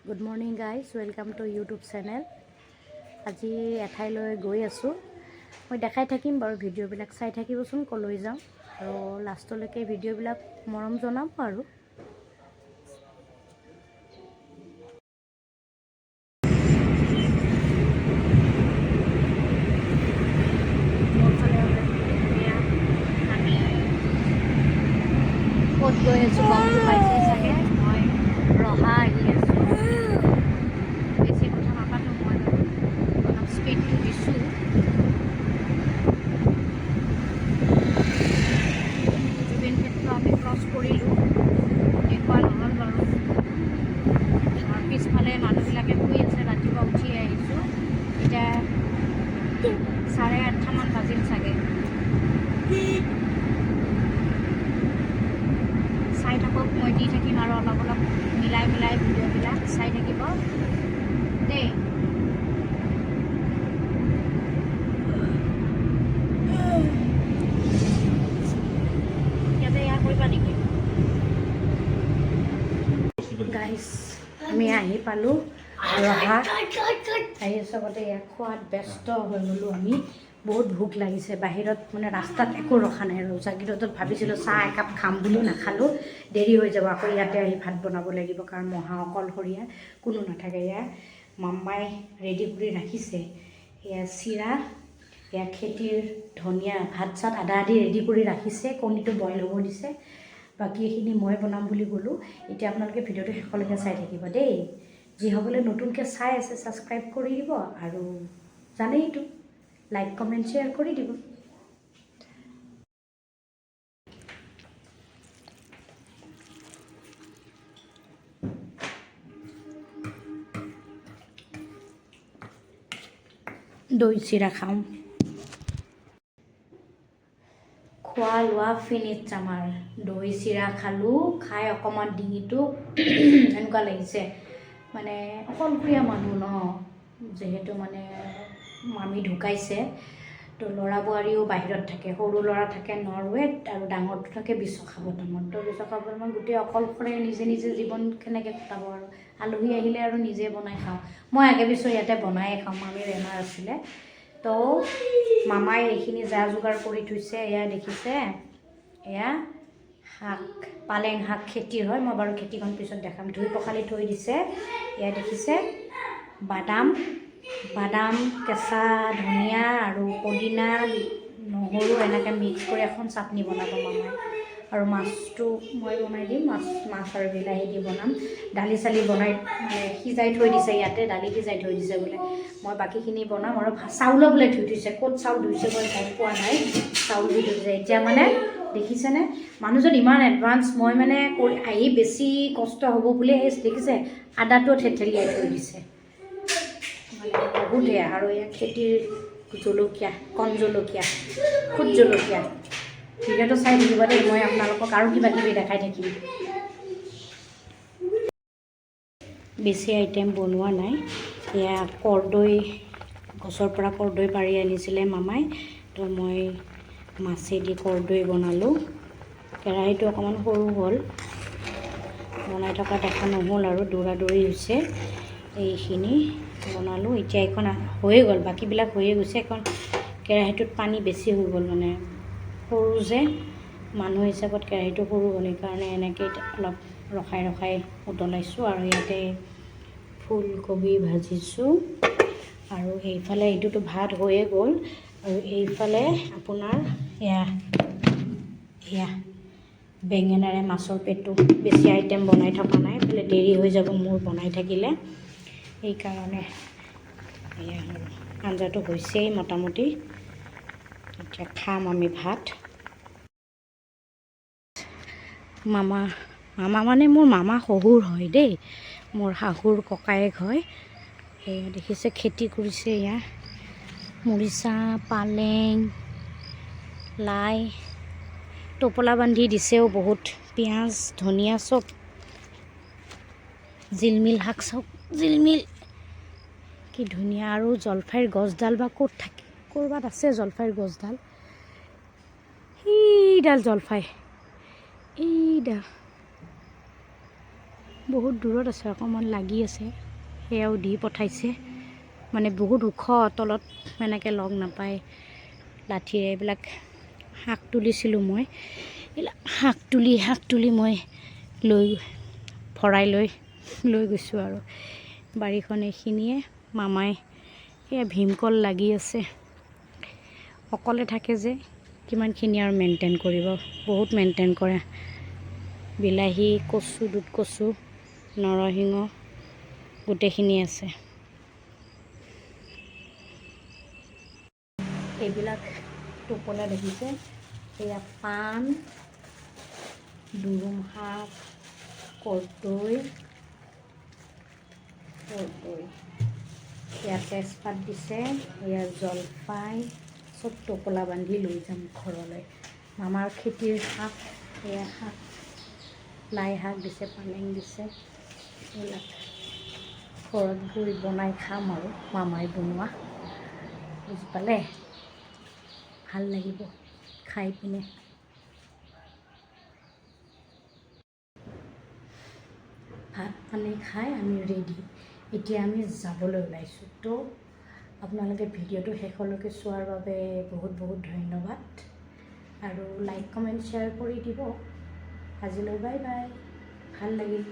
Good morning guys, welcome to YouTube channel. আজি এঠাইলৈ গৈ আছোঁ। মই দেখাই থাকিম বাৰু, ভিডিঅ'বিলাক চাই থাকিবচোন ক'লৈ যাওঁ, আৰু লাষ্টলৈকে ভিডিঅ'বিলাক মৰম জনাব আৰু। ক'ত গৈ আছোঁ গমটো পাইছে চাগে, মই ৰহা আহি আছোঁ। বেছি কথা নাপাতো, মই অলপ স্পীডটো দিছোঁ। জুবিন ক্ষেত্ৰ আমি ক্ৰছ কৰিলোঁ, দেখুওৱা নহ'ল বাৰু। আমাৰ পিছফালে মানুহবিলাকে শুই আছে, ৰাতিপুৱা উঠি আহিছোঁ। এতিয়া 8:30মান বাজিল চাগে। চাই থাকক, মই দি থাকিম আৰু অলপ অলপ মিলাই ভিডিঅ'বিলাক চাই থাকিব দেই। ইয়াতে এয়া কৰিবা নেকি গাইজ? আমি আহি পালোঁ ৰহা। আহি চবতে ইয়াত খোৱাত ব্যস্ত হৈ গ'লোঁ আমি। বহুত ভোক লাগিছে। বাহিৰত মানে ৰাস্তাত একো ৰখা নাই আৰু জাগিৰোডত ভাবিছিলোঁ চাহ একাপ খাম বুলি, নাখালোঁ, দেৰি হৈ যাব। আকৌ ইয়াতে আহি ভাত বনাব লাগিব, কাৰণ মহা অকলশৰীয়া, কোনো নাথাকে। এয়া মাম্মাই ৰেডি কৰি ৰাখিছে, এয়া চিৰা, এয়া খেতিৰ ধনিয়া, ভাত চাত আধা আধি ৰেডি কৰি ৰাখিছে, কণীটো বইল হ'ব দিছে। বাকী এইখিনি মই বনাম বুলি ক'লোঁ। এতিয়া আপোনালোকে ভিডিঅ'টো শেষলৈকে চাই থাকিব দেই। যিসকলে নতুনকৈ চাই আছে ছাবস্ক্ৰাইব কৰি দিব, আৰু জানেইতো লাইক কমেণ্ট শ্বেয়াৰ কৰি দিব। দৈ চিৰা খাওঁ। খোৱা লোৱা ফিনিছ আমাৰ। দৈ চিৰা খালোঁ, খাই অকণমান ডিঙিটো এনেকুৱা লাগিছে, মানে অকলশৰীয়া মানুহ ন, যিহেতু মানে মামী ঢুকাইছে, তো ল'ৰা বোৱাৰীও বাহিৰত থাকে। সৰু ল'ৰা থাকে নৰৱেত, আৰু ডাঙৰটো থাকে বিশাখাপট্টনমত। তো বিশাখাপট্টনমত গোটেই অকলশৰে নিজে জীৱন কেনেকৈ কটাব আৰু। আলহী আহিলে আৰু নিজে বনাই খাওঁ। মই আগে পিছত ইয়াতে বনায়ে খাওঁ, মামীৰ বেমাৰ আছিলে। তো মামাই এইখিনি যা যোগাৰ কৰি থৈছে, এয়া দেখিছে, এয়া শাক, পালেং শাক খেতিৰ হয়। মই বাৰু খেতিখন পিছত দেখাম। ধুই পখালি থৈ দিছে। এয়া দেখিছে বাদাম, কেঁচা ধনিয়া আৰু পদিনা, নহৰু এনেকৈ মিক্স কৰি এখন চাটনি বনাব মামাই। আৰু মাছটো মই বনাই দিম, মাছ আৰু বিলাহী দি বনাম। দালি চালি বনাই মানে সিজাই থৈ দিছে ইয়াতে, দালি সিজাই থৈ দিছে বোলে। মই বাকীখিনি বনাম। আৰু চাউলো বোলে ধুই থৈছে, ক'ত চাউল ধুইছে মই গম পোৱা নাই, চাউল ধুই থৈছে। এতিয়া মানে দেখিছেনে, মানুহজন ইমান এডভান্স। মই মানে আহি বেছি কষ্ট হ'ব বুলি দেখিছে, আদাটো থেতেলিয়াই থৈ দিছে, মানে বহুত এয়া। আৰু এয়া খেতিৰ জলকীয়া, কণ জলকীয়া, খুদ জলকীয়া। ভিডিঅ'টো চাই থাকিব দেই, মই আপোনালোকক আৰু কিবা কিবি দেখাই থাকিম। বেছি আইটেম বনোৱা নাই। এয়া কৰ্দৈ, গছৰ পৰা কৰ্দৈ পাৰি আনিছিলে মামাই, তো মই মাছেদি কৰ্দৈ বনালোঁ। কেৰাহীটো অকণমান সৰু হ'ল, বনাই থকা দেখা নহ'ল আৰু দৌৰা দৌৰি হৈছে। এইখিনি বনালোঁ। এতিয়া এইখন হৈয়ে গ'ল, বাকীবিলাক হৈয়ে গৈছে। এখন কেৰাহীটোত পানী বেছি হৈ গ'ল, মানে সৰু যে মানুহ হিচাপত কেৰাহীটো সৰু হ'ল, সেইকাৰণে এনেকৈ অলপ ৰখাই উতলাইছোঁ। আৰু ইয়াতে ফুলকবি ভাজিছোঁ, আৰু এইফালে এইটোতো ভাত হৈয়ে গ'ল। আৰু এইফালে আপোনাৰ এয়া বেঙেনাৰে মাছৰ পেটু। বেছি আইটেম বনাই থকা নাই, এইফালে দেৰি হৈ যাব মোৰ বনাই থাকিলে, সেইকাৰণে এয়া আৰু আঞ্জাটো হৈছেই মোটামুটি। এতিয়া খাম আমি ভাত। মামা মানে মোৰ মামা শহুৰ হয় দেই, মোৰ শাহুৰ ককায়েক হয়। এয়া দেখিছে খেতি কৰিছে, এয়া মৰিচা, পালেং, লাই, টোপোলা বান্ধি দিছেও বহুত, পিঁয়াজ, ধনিয়া চব, জিলমিল শাক চব জিলমিল, কি ধুনীয়া। আৰু জলফাইৰ গছডাল বা ক'ত থাকে, ক'ৰবাত আছে জলফাইৰ গছডাল, এইডাল জলফাই, এইডাল বহুত দূৰত আছে, অকণমান লাগি আছে, সেয়াও দি পঠাইছে। মানে বহুত ওখ, তলত এনেকৈ লগ নাপায় লাঠিৰে। এইবিলাক শাক তুলিছিলোঁ মই, এইবিলাক শাক তুলি মই ভৰাই লৈ গৈছোঁ আৰু। বাৰীখন এইখিনিয়ে। মামাই সেয়া ভীমকল লাগি আছে, অকলে থাকে যে কিমানখিনি আৰু মেইনটেইন কৰিব, বহুত মেইনটেইন কৰে। বিলাহী, কচু, দুধ কচু, নৰসিংহ গোটেইখিনি আছে। এইবিলাক টোপোলা দেখিছে, এয়া পাণ, দুৰুম শাক, কৰ্দৈ, এয়া তেজপাত দিছে, এয়া জলফাই, চব টোপোলা বান্ধি লৈ যাম ঘৰলৈ। মামাৰ খেতিৰ শাক, এয়া শাক, লাই শাক দিছে, পালেং দিছে। এইবিলাক ঘৰত গৈ বনাই খাম আৰু, মামাই বনোৱা, বুজি পালে? ভাল লাগিব খাই পিনে। ভাত পানী খাই আমি ৰেডি, এতিয়া আমি যাবলৈ ওলাইছোঁ। তো আপোনালোকে ভিডিঅ'টো শেষলৈকে চোৱাৰ বাবে বহুত বহুত ধন্যবাদ, আৰু লাইক কমেণ্ট শ্বেয়াৰ কৰি দিব। আজিলৈ বাই বাই, ভাল লাগিল।